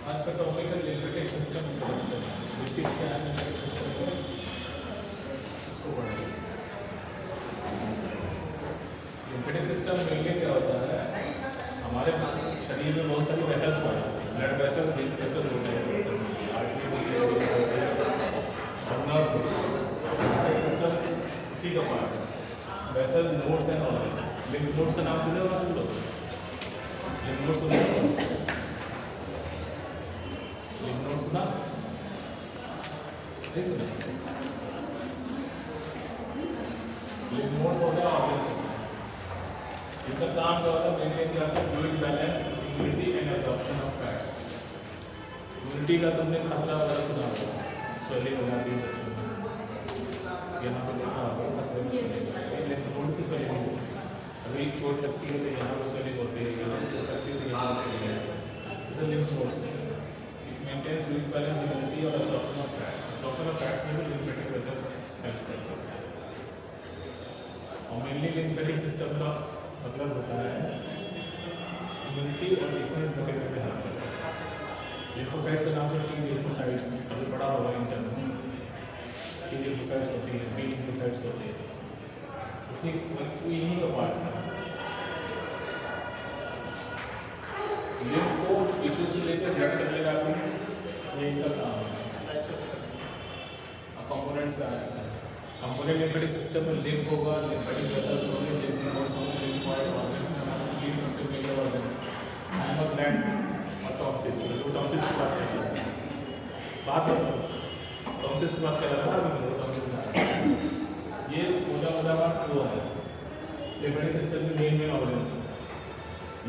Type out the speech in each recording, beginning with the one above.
आज का टॉपिक है लिम्फेटिक सिस्टम इंट्रोडक्शन। बेसिक क्या है लिम्फेटिक सिस्टम का, उसको पढ़ेंगे। लिम्फेटिक सिस्टम मेनली क्या होता है, हमारे शरीर में बहुत सारी वेसल्स पाई जाती हैं। ब्लड वेसल, लिम्फ वेसल होते हैं, आर्टरी होती है, नर्व्स होते हैं। लिम्फेटिक सिस्टम उसी का पार्ट है। Vessel, nodes and organs. Lymph nodes का नाम सुने होगा तुम लोग? लिम्फ नोड्स सुने होगा? लिम्फ नोड्स सुना नहीं? सुना? लिम्फ नोड्स हो गया ऑर्गन्स। इसका काम क्या होता है? मेंटेन करता है fluid balance, immunity and absorption of fats. Immunity का तुमने खसरा वगैरह सुना होगा, स्वेलिंग हो जाती है, यहाँ पे देखा होगा खसरे में स्वेलिंग होती है। लिम्फ नोड की स्वेलिंग होती है। अभी चोट लगती है तो यहाँ पे स्वेलिंग होती है, यहाँ पे चोट लगती है तो यहाँ पे स्वेलिंग होती है। जैसे lymph nodes maintain fluid balance, immunity और absorption of fats. Absorption of fats में भी लिम्फेटिक वेसल्स हेल्प करते हैं। और मेनली लिम्फेटिक सिस्टम का मतलब होता है इम्यूनिटी और डिफेंस मैकेनिज्म में हेल्प करता है। लिम्फोसाइट्स का नाम सुनते हैं, लिम्फोसाइट्स अभी पढ़ा होगा इंटरनल की लिम्फोसाइट्स होती है, बी लिम्फोसाइट्स होती है, उसी इन्हीं का पार्ट है। लिम्फ को टिश्यू से लेकर ब्लड तक ले जाती है, ये इनका काम है। अब कंपोनेंट्स का आता है। कंपोनेंट लिम्फेटिक सिस्टम में लिम्फ होगा, लिम्फेटिक वेसल्स होंगे, लिम्फ नोड्स होंगे, लिम्फॉइड ऑर्गन्स में हमारे स्लीव सबसे मेजर ऑर्गन, थाइमस ग्लैंड और टॉन्सिल्स। तो टॉन्सिल्स की बात कर रहे हैं, बात टॉन्सिल्स की बात कर रहा था अभी। टॉन्सिल्स ये पूजा वो है लिम्फेटिक सिस्टम में मेन ऑर्गन।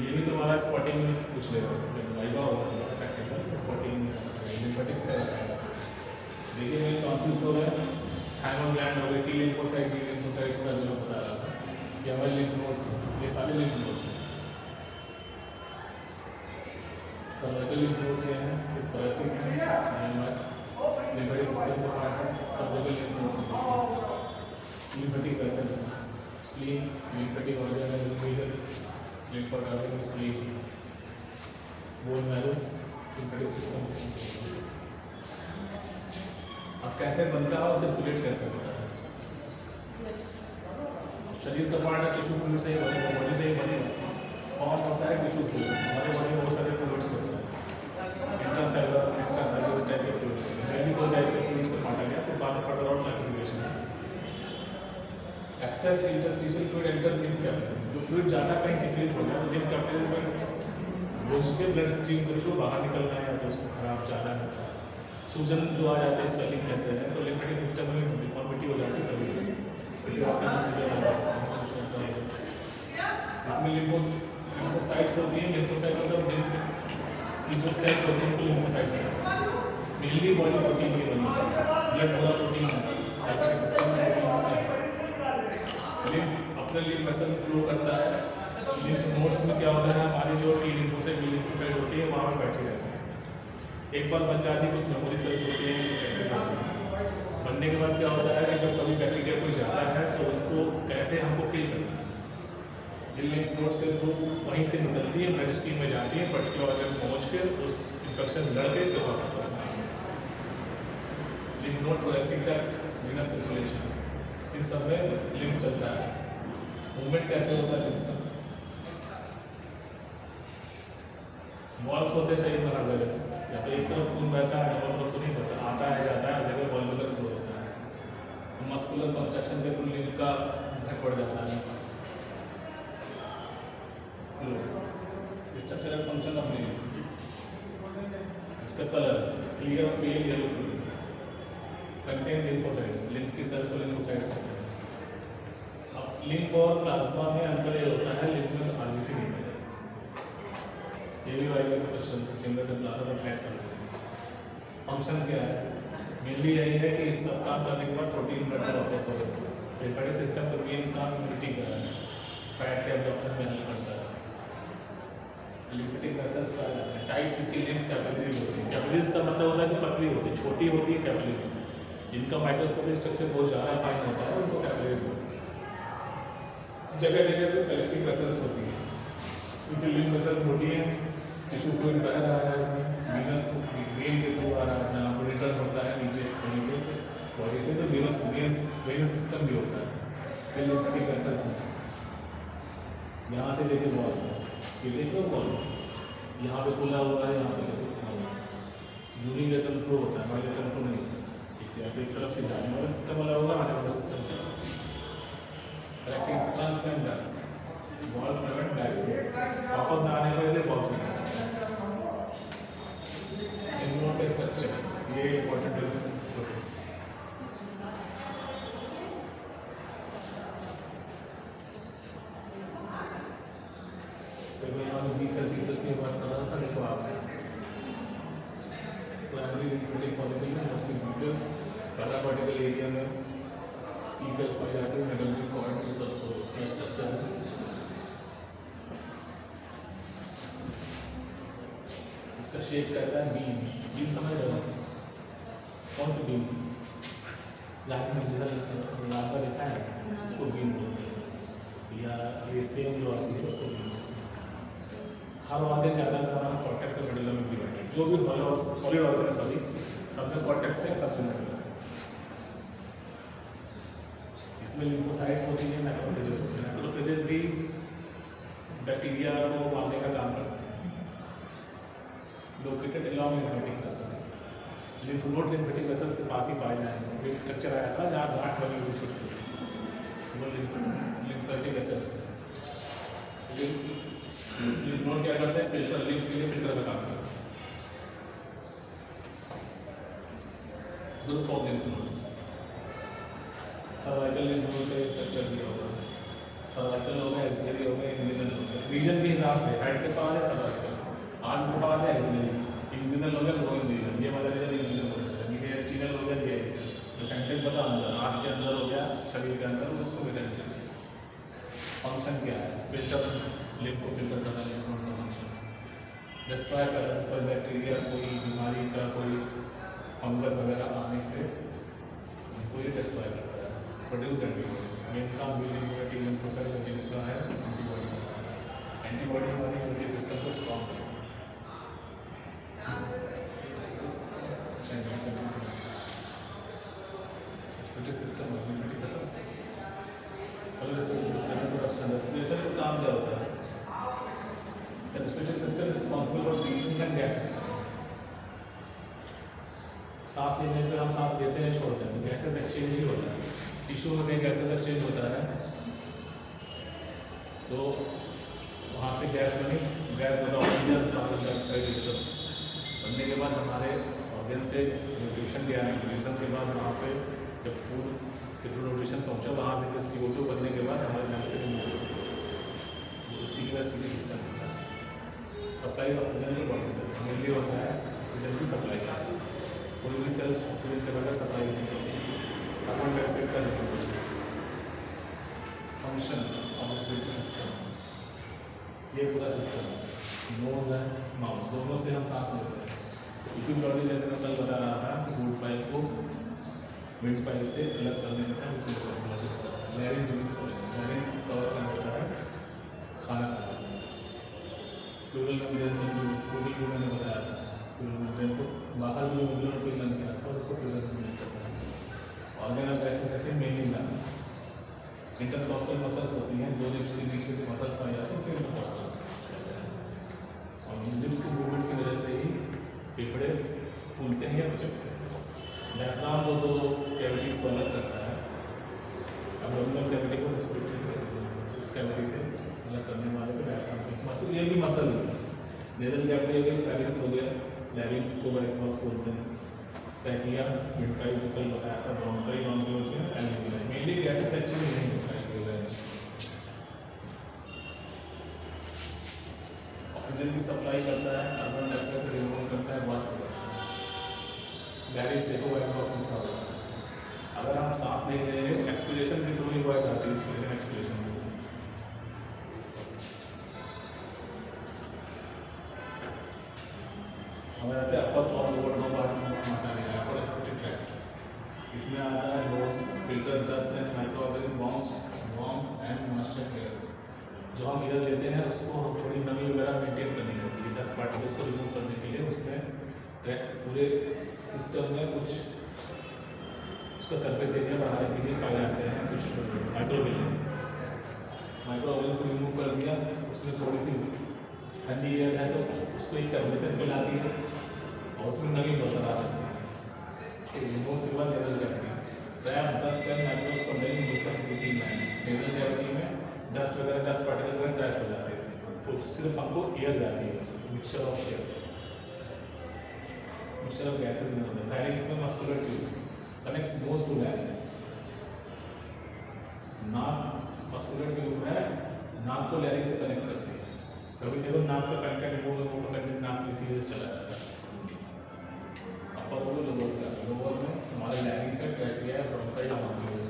ये भी तुम्हारा स्पॉटिंग में पूछ लेगा, वाइवा होगा प्रैक्टिकल स्पॉटिंग लिम्फेटिक्स है। देखिए मेरे टॉन्सिल्स हो गए, थाइमस ग्लैंड हो गए, टी लिम्फोसाइट, बी लिम्फोसाइट्स का जो बता रहा था, ये हमारे लिम्फ नोड्स हैं, ये सारे लिम्फ नोड्स हैं। सर्वाइकल लिम्फ नोड्स ये हैं, ये थोरैसिक हैं, लिम्फेटिक सिस्टम का पार्ट है। सर्वाइकल लिम्फ नोड्स हैं, लिम्फेटिक वेसल्स हैं, स्प्लीन लिम्फेटिक ऑर्गन है, major lymph organ spleen, bone marrow lymphatic system. अब कैसे बनता है और सर्कुलेट कैसे होता है? शरीर का पार्ट है, टिश्यू फ्लूइड से ही बनेगा, बॉडी से ही बनेगा। फॉर्म होता है टिश्यू फ्लूइड, हमारे बॉडी में बहुत सारे फ्लूइड्स होते हैं, इंट्रासेलुलर, एक्स्ट्रासेलुलर, इस टाइप के फ्लूइड्स होते हैं। पहले 2 टाइप के फ्लूइड्स को बांटा गया, फिर बाद में फर्दर और क्लासिफिकेशन है। Excess interstitial fluid enters lymph capillary, जो फ्लूइड ज़्यादा कहीं सीक्रेट हो गया तो लिम्फ कैपिलरी में उसके ब्लड स्ट्रीम के थ्रू बाहर निकलना है, तो उसको खराब ज़्यादा है, सूजन जो आ जाते हैं, स्वेलिंग कहते हैं। तो लिम्फेटिक सिस्टम में डिफॉर्मिटी हो जाती है तभी इसमें लिम्फोसाइट्स होती हैं। लिम्फोसाइट मतलब लिम्फ की जो सेल्स होती हैं, तो लिम्फोसाइट्स हैं। मेनली बॉडी प्रोटीन की बनी है, ब्लड पूरा प्रोटीन है, लिम्फेटिक सिस्टम में प्रोटीन होता है। लिम्फ अपने लिम्फ वेसल फ्लो करता है। लिम्फ नोड्स में क्या होता है, हमारी जो टी लिम्फोसाइट, बी लिम्फोसाइट होती है, वहाँ पर बैठी रहती है। एक बार बन जाती है, कुछ मेमोरी सेल्स होती हैं, कुछ ऐसे होती हैं। बनने के बाद क्या होता है कि जब कभी बैक्टीरिया कोई ज़्यादा है तो उनको कैसे हमको किल करना है, ये लिम्फ नोड्स के थ्रू वहीं से निकलती है, ब्लड स्ट्रीम में जाती है, पर्टिकुलर ऑर्गन पहुँच के उस इन्फेक्शन लड़के तो वापस आता है। Lymph node, thoracic duct, venous circulation, इन सब में लिम्फ चलता है। मूवमेंट कैसे होता है लिम्फ का? वॉल्स होते हैं शरीर में हर जगह, या तो एक तरफ खून बहता है और तरफ तो नहीं बहता, आता है जाता है, जगह वॉल्वुलर फ्लो होता है। मस्कुलर कंस्ट्रक्शन के थ्रू लिम्फ का घट बढ़ जाता है। स्ट्रक्चरल फंक्शन ऑफ लिम्फ, इसका कलर क्लियर और pale yellow fluid, contain lymphocytes, lymph की सेल्स को लिम्फोसाइट्स कहते हैं। अब लिम्फ और प्लाज्मा में अंतर ये होता है, लिम्फ में आरबीसी नहीं है। ये भी वाइवा का क्वेश्चन है, similar to plasma but less RBC. Function क्या है? मेनली यही है कि सब काम करने के बाद प्रोटीन ब्लड में वापस हो जाता है। लिम्फेटिक सिस्टम का मेन काम इम्यूनिटी का है, फैट के एब्जॉर्प्शन में हेल्प करता है। लिम्फेटिक वेसल्स का टाइप्स इसकी लिम्फ कैपिलरीज होती है। कैपिलरीज का मतलब होता है कि पतली होती है, छोटी होती है कैपिलरीज, जिनका माइक्रोस्कोपिक स्ट्रक्चर बहुत ज़्यादा फाइन होता है, उनको कैपिलरीज होती है। जगह जगह पे कलेक्टिंग वेसल्स होती है, क्योंकि लिम्फ वेसल्स मोटी है, टिश्यू फ्लूइड बह रहा है, वीनस बॉडी से तो वेनस सिस्टम भी होता है, फिर लिम्फेटिक वेसल्स हैं, यहाँ से लेके बॉल, ये देखो बॉल यहाँ पे खुला हुआ है, यहाँ पे देखो खुला हुआ है। यूनिलेटरल फ्लो होता है, बाइलेटरल फ्लो नहीं होता। ठीक है, एक तरफ से जाने वाला सिस्टम वाला होगा, आने वाला system correcting tongues and dust, ball prevent back वापस ना आने के लिए बॉल फेंकना। इम्यून का स्ट्रक्चर ये इंपॉर्टेंट है। तो मैं यहाँ पे 20 की बात कर रहा था, देखो आप प्राइमरी लिम्फेटिक फॉलिकल में मोस्टली न्यूक्लियस पैराकॉर्टिकल एरिया में टी सेल्स पाई जाती है, मेडल कॉर्ड के सब तो उसका स्ट्रक्चर है। इसका शेप कैसा है, बीम समझ रहे हो, कौन सी बीम, लाइट में जैसा लाल लिखा है उसको बीम बोलते हैं, या ये सेम जो आती है उसको बीम बोलते हैं। हर ऑर्गन ज़्यादा हमारा कॉर्टेक्स और मेडुला में डिवाइडेड, जो भी सॉलिड ऑर्गन है सॉरी सब में कॉर्टेक्स है, सब में मेडुला है। इसमें लिम्फोसाइट्स होती हैं, मैक्रोफेजेस होते हैं। मैक्रोफेजेस भी बैक्टीरिया को मारने का काम करते हैं। Located along lymphatic vessels, lymph node lymphatic vessels के पास ही पाए जाएंगे। एक स्ट्रक्चर आया था जहाँ गांठ बनी हुई छोटी छोटी, वो लिम्फेटिक वेसल्स थे। लिम्फ नोड क्या करते हैं, फिल्टर, लिम्फ के लिए फिल्टर का काम करते हैं। Group of lymph nodes, cervical lymph node का स्ट्रक्चर दिया होगा, सर्वाइकल हो गया, एक्सिलरी हो गया, इंग्विनल हो गया, रीजन के हिसाब से हेड के पास है सर्वाइकल, आर्म के पास है एक्सिलरी, इंग्विनल हो गया ग्रोइंग रीजन, ये वाला रीजन इंग्विनल हो गया, मीडियस्टिनल हो गया, ये मेसेंट्रिक बता अंदर, हाथ के अंदर हो गया, शरीर के अंदर, उसको मेसेंट्रिक। फंक्शन क्या है, फिल्टर, लिम्फ को फिल्टर करना लिम्फ नोड का फंक्शन। डिस्ट्रॉय करना, कोई बैक्टीरिया, कोई बीमारी का कोई फंगस वगैरह आने पे उनको ये डिस्ट्रॉय करता है। प्रोड्यूस एंटीबॉडीज, मेन काम भी लिम्फेटिक लिम्फोसाइट्स का है, एंटीबॉडी। एंटीबॉडी हमारे इम्यूनिटी सिस्टम को स्ट्रॉन्ग करता है। सिस्टम इम्यूनिटी खत्म, और रेस्पिरेटरी सिस्टम में प्रोडक्शन, रेस्पिरेशन का काम क्या होता है, respiratory system responsible for breathing and gas exchange. सांस लेने पे हम सांस लेते हैं, छोड़ते हैं, गैसेस एक्सचेंज ही होता है, टिश्यू में गैसेस एक्सचेंज होता है। तो वहाँ से गैस बनी, गैस बना ऑक्सीजन, कार्बन डाइऑक्साइड, ये सब बनने के बाद हमारे ऑर्गन से न्यूट्रिशन गया, न्यूट्रिशन के बाद वहाँ पे जब फूड के थ्रू न्यूट्रिशन पहुँचा, वहाँ से फिर CO2 बनने के बाद हमारे लंग्स से रिमूव, उसी की वजह से सिस्टम होता है। सप्लाई ऑक्सीजन की बॉडी सेल्स मेनली होता है ऑक्सीजन की सप्लाई का, कोई भी सेल्स ऑक्सीजन के बगैर सप्लाई नहीं करती, कार्बन डाइऑक्साइड का remove. Function of respiratory system, ये पूरा सिस्टम, नोज है माउथ, दोनों से हम सांस लेते हैं। इसी बॉडी जैसे मैं कल बता रहा था कि फूड पाइप को विंड पाइप से अलग करने का लैरिंक्स कवर करता है खाना खाने से। प्लूरल मेम्ब्रेन मैंने बताया था, प्लूरल मेम्ब्रेन को बाहर भी मिलर के लंग के आसपास उसको प्लूरल मेम्ब्रेन कहते हैं। ऑर्गन ऑफ गैसेस रखें मेनली लंग, इंटरकॉस्टल मसल्स होती हैं, दो लिप्स के बीच में जो मसल्स पाई जाती हैं उनको इंटरकॉस्टल कहते हैं, और लिप्स के मूवमेंट की वजह से ही फेफड़े फूलते हैं या पिचकते हैं। डायफ्राम को तो कैविटीज को अलग करता है, एब्डोमिनल कैविटी को रेस्पिरेटरी उस कैविटी से अलग करने वाले को डायफ्राम को मसल, ये भी मसल है। नेजल कैविटी हो गया, फेरिंग्स हो गया, लैरिंग्स को वॉइस बॉक्स बोलते हैं, ट्रैकिया, विंडपाइप जो कल बताया था, ब्रोंकाई, ब्रोंकियोल्स में एल्वियोलाई, मेनली गैसेस एक्चुअली नहीं होता है एल्वियोलाई। ऑक्सीजन की सप्लाई करता है, कार्बन डाइऑक्साइड को रिमूव करता है, वॉइस प्रोडक्शन। लैरिंग्स देखो वॉइस बॉक्स लिखा हुआ है, अगर हम सांस नहीं ले रहे, एक्सपिरेशन के थ्रू ही वॉइस आती है, इंस्पिरेशन एक्सपिरेशन। हमें आते हैं अपर और लोअर दो पार्ट में माना गया है, अपर रेस्पिरेटरी ट्रैक्ट, इसमें आता है nose, filter, dust and microorganism, warmth and moisture airs. जो हम एयर लेते हैं उसको हम थोड़ी नमी वगैरह मेंटेन करनी होती है, डस्ट पार्टिकल्स को रिमूव करने के लिए उसमें पूरे सिस्टम में कुछ उसका सरफेस एरिया बढ़ाने के लिए पाए जाते हैं कुछ माइक्रोवेल को रिमूव कर दिया, उसमें थोड़ी सी ठंडी एयर है तो उसको एक टेम्परेचर पे ला दिया और उसमें नमी बरकरार आ सकती है। इसके रिमूव के बाद लेवल कैविटी रैम 10-10 माइक्रोस containing liquid lines level cavity में डस्ट वगैरह डस्ट पार्टिकल्स वगैरह ट्रैप हो जाते हैं, तो सिर्फ हमको एयर जाती है, मिक्सचर ऑफ गैसेज नहीं होता। फायरिंग्स में muscular tube connects nose to larynx, नाक मस्कुलर ट्यूब है, नाक को लैरिंक्स से कनेक्ट करती है। कभी देखो नाक का कंटेंट वो का कंटेंट नाक की सीधे चला जाता है। अपर वो लोअर में हमारे लैरिंक्स है, ट्रैकिया है, ब्रोंकाई ब्रोंकियोल्स,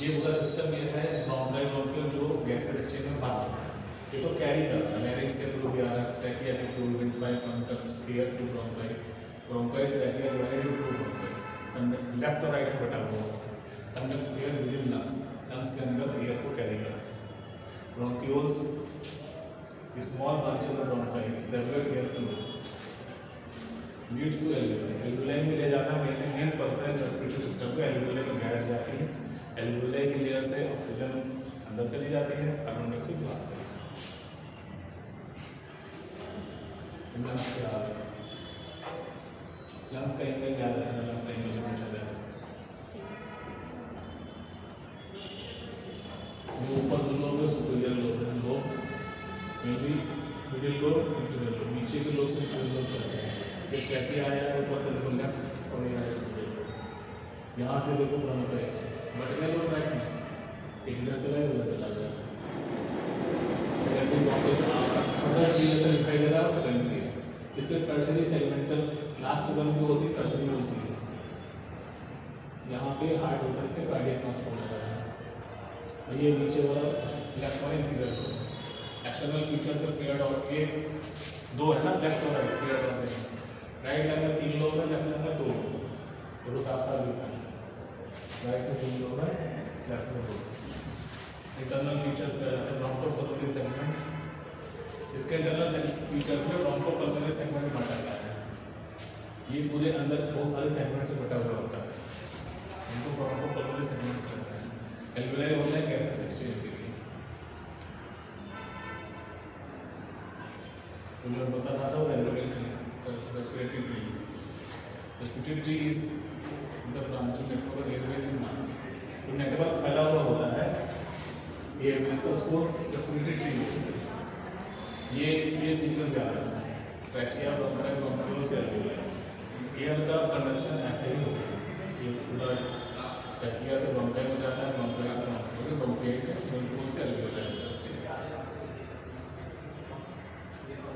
ये पूरा सिस्टम ये है ब्रोंकाई ब्रोंकियोल जो गैस एक्सचेंज में बात होता है। ये तो कैरी कर रहा है, लैरिंक्स के थ्रू भी आ रहा है, ट्रैकिया के through windpipe conduct sphere to bronchi, bronchi trachea divided to bronchi, left और राइट में बटा हुआ conduct sphere within lungs, lungs के अंदर एयर को कैरी करता है। Bronchioles small branches of bronchi develop air flow leads to alveoli, alveoli में ले जाना मेन पर्पस है रेस्पिरेटरी सिस्टम को। एल्वियोलाई में गैस जाती है, एल्वियोलाई की लेयर से ऑक्सीजन अंदर चली जाती है, कार्बन डाइऑक्साइड बाहर से। लंग्स क्या है, लंग्स का एंगल याद रखना, लंग्स का एंगल पूछा जाए वो ऊपर दो लोग है, सुपीरियर लोग है, लोग मेनली मिडिल लोग, इंटीरियर लोग, नीचे के लोग से इंटीरियर लोग करते हैं। एक ट्रैकिया आया है ऊपर तो देखो लेफ्ट और ये राइट सुपीरियर लोग, यहाँ से देखो ब्रोंकाई वर्टिकल और राइट में एक इधर चला है उधर चला गया। सेकेंडरी ब्रोंकाई छोटा से दिखाई दे रहा है, सेकेंडरी है। इसके टर्शरी सेगमेंटल लास्ट वन जो होती है टर्शरी होती है, यहाँ पे हार्ट होता है, इससे कार्डियक ट्रांसपोर्ट होता है। और ये नीचे वाला लेफ्ट और इंटीरियर लोब, एक्सटर्नल फीचर का पेयर्ड और ये दो है ना, लेफ्ट और राइट पेयर्ड और राइट लेग में 3 लोग हैं, लेफ्ट लेग में 2 लोग, तो साफ साफ दिखता है राइट में 3 लोग हैं, लेफ्ट में 2। इंटरनल फीचर्स का रहता है ब्रोंकोपल्मोनरी सेगमेंट, इसके इंटरनल फीचर्स में ब्रोंकोपल्मोनरी सेगमेंट बांटा गया है। ये पूरे अंदर बहुत सारे सेगमेंट से बटा हुआ होता है, इनको ब्रोंकोपल्मोनरी सेगमेंट्स कहते हैं। एल्वियोलाई होता है गैसेस एक्सचेंज के लिए, तो जो बता रहा था वो alveoli tree, respiratory tree. Respiratory tree is the branching network of Airways in lungs, तो नेटवर्क फैला हुआ होता है एयरवेज का, उसको रेस्पिरेटरी ट्री बोलते हैं। ये सीक्वेंस याद रखना है, trachea, bronchi, bronchioles, alveoli. Air का कंडक्शन ऐसे ही होता है, ये पूरा ट्रैकिया से ब्रोंकाई में जाता है, ब्रोंकाई से ब्रोंकियोल, ब्रोंकाई से ब्रोंकियोल से एल्वियोलाई।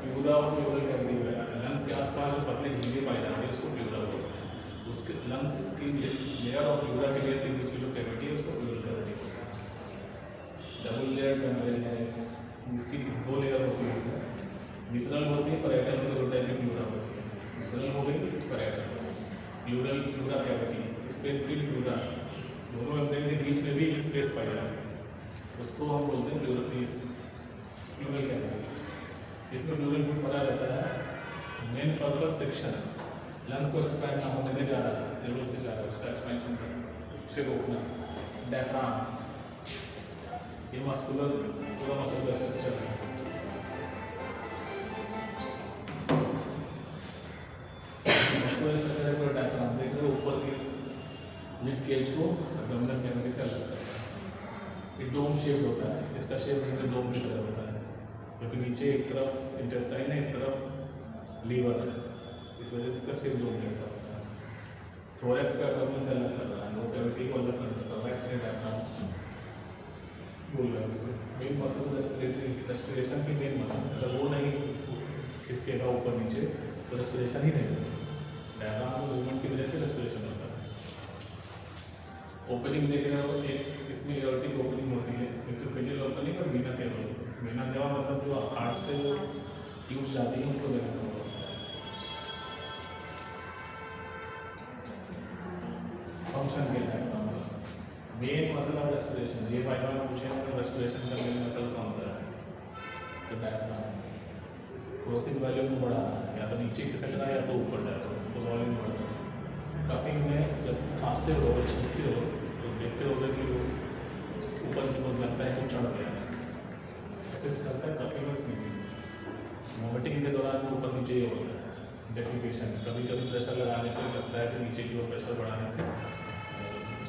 प्लूरा और प्लूरल कैविटी है, लंग्स के आसपास जो पतली झिल्ली पाई जाती है उसको प्लूरा बोलते हैं। उसके लंग्स की लेयर और प्लूरा की लेयर के बीच की जो कैविटी है उसको प्लूरल कैविटी बोलते हैं। डबल लेयर मेम्ब्रेन है, इसकी 2 लेयर होती है, इसमें विसरल होती है, पैराइटल में 2 टाइप की प्लूरा होती है, विसरल हो गई, पैराइटल हो गई। Pleural pleura cavity, space between pleura, दोनों मेम्ब्रेन के बीच में भी स्पेस पाई जाती है, उसको हम बोलते हैं प्लूरल कैविटी। इसमें प्लूरल फ्लूइड भरा रहता है, मेन पर्पस फ्रिक्शन, लंग्स को एक्सपैंड ना होने दे ज़्यादा, जरूरत से ज़्यादा उसका एक्सपेंशन करना, उसे रोकना। डायफ्राम, ये मस्कुलर पूरा मस्कुलर स्ट्रक्चर है, मस्कुलर स्ट्रक्चर है पूरा डायफ्राम। देख लो ऊपर के लिड केज को एब्डोमिनल कैविटी से अलग करता है। ये डोम शेप होता है, इसका शेप डोम शेप होता है, क्योंकि नीचे एक तरफ इंटेस्टाइन है, एक तरफ लीवर है, इस वजह से इसका शेप डोम जैसा होता है। थोरैक्स का एब्डोमेन से अलग कर रहा है, वो कैविटी को अलग कर देता है, थोरैक्स ने डायफ्राम बोल रहा है उसको। मेन मसल्स रेस्पिरेशन की मेन मसल्स, अगर वो नहीं इसके का ऊपर नीचे तो रेस्पिरेशन ही नहीं होता। डायफ्राम मूवमेंट की वजह से रेस्पिरेशन होता है। ओपनिंग देख रहे हो, एक इसमें एओर्टिक ओपनिंग होती है, इसोफेजियल ओपनिंग और वीना केवा ओपनिंग। वीना केवा मतलब जो हार्ट से जो ट्यूब्स जाती हैं उनको वीना केवा होता है। फंक्शन क्या है मेन मसल ऑफ रेस्पिरेशन, ये फाइनल में पूछेंगे तो रेस्पिरेशन का मेन मसल कौन सा है, तो डायफ्राम। थोरोसिक वॉल्यूम को बढ़ाना, या तो नीचे खिसक रहा है या तो ऊपर जाए तो वॉल्यूम बढ़ रहा है। कफिंग में जब खांसते खांसते हो और छींकते हो तो देखते होगे कि वो ऊपर की ओर लगता है कि चढ़ गया है, असिस्ट करता है काफ़ी बस नहीं। वॉमिटिंग के दौरान वो ऊपर नीचे ही होता है, डेफिकेशन कभी कभी प्रेशर लगाने पर लगता है कि नीचे की ओर प्रेशर बढ़ाने से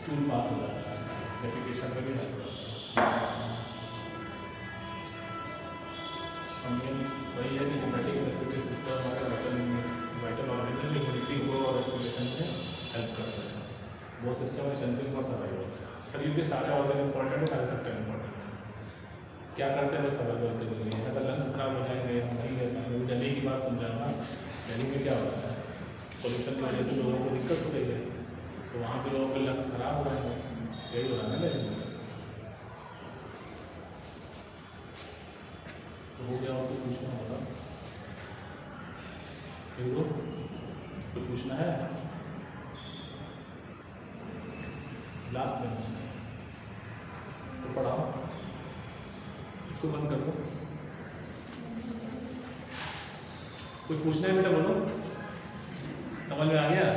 स्टूल पास हो जाता है, डेफिकेशन में भी हेल्प करता है। वही है कि सिम्पैथिक रेस्पिरेटरी सिस्टम हमारे वाइटल ऑर्गेनिज्म इम्यूनिटी को और रेस्पिरेशन में हेल्प करता है। वो सिस्टम एसेंशियल फॉर सर्वाइवल। शरीर के सारे ऑर्गन इंपॉर्टेंट है, सारे सिस्टम इंपॉर्टेंट है। क्या करते हैं बस सर्वाइवल के लिए। अगर लंग्स खराब हो जाएंगे हम नहीं है, दिल्ली की बात समझा ना, दिल्ली में क्या होता है पोल्यूशन की वजह से लोगों को दिक्कत हो रही है, तो वहाँ के लोगों के लंग्स खराब हो जाएंगे, यही हो रहा है ना दिल्ली में। तो हो गया और कुछ पूछना होगा तो कुछ पूछना है? लास्ट बेंच तो पढ़ाओ, इसको बंद कर दो। कुछ पूछना है बेटा बोलो, समझ में आ गया?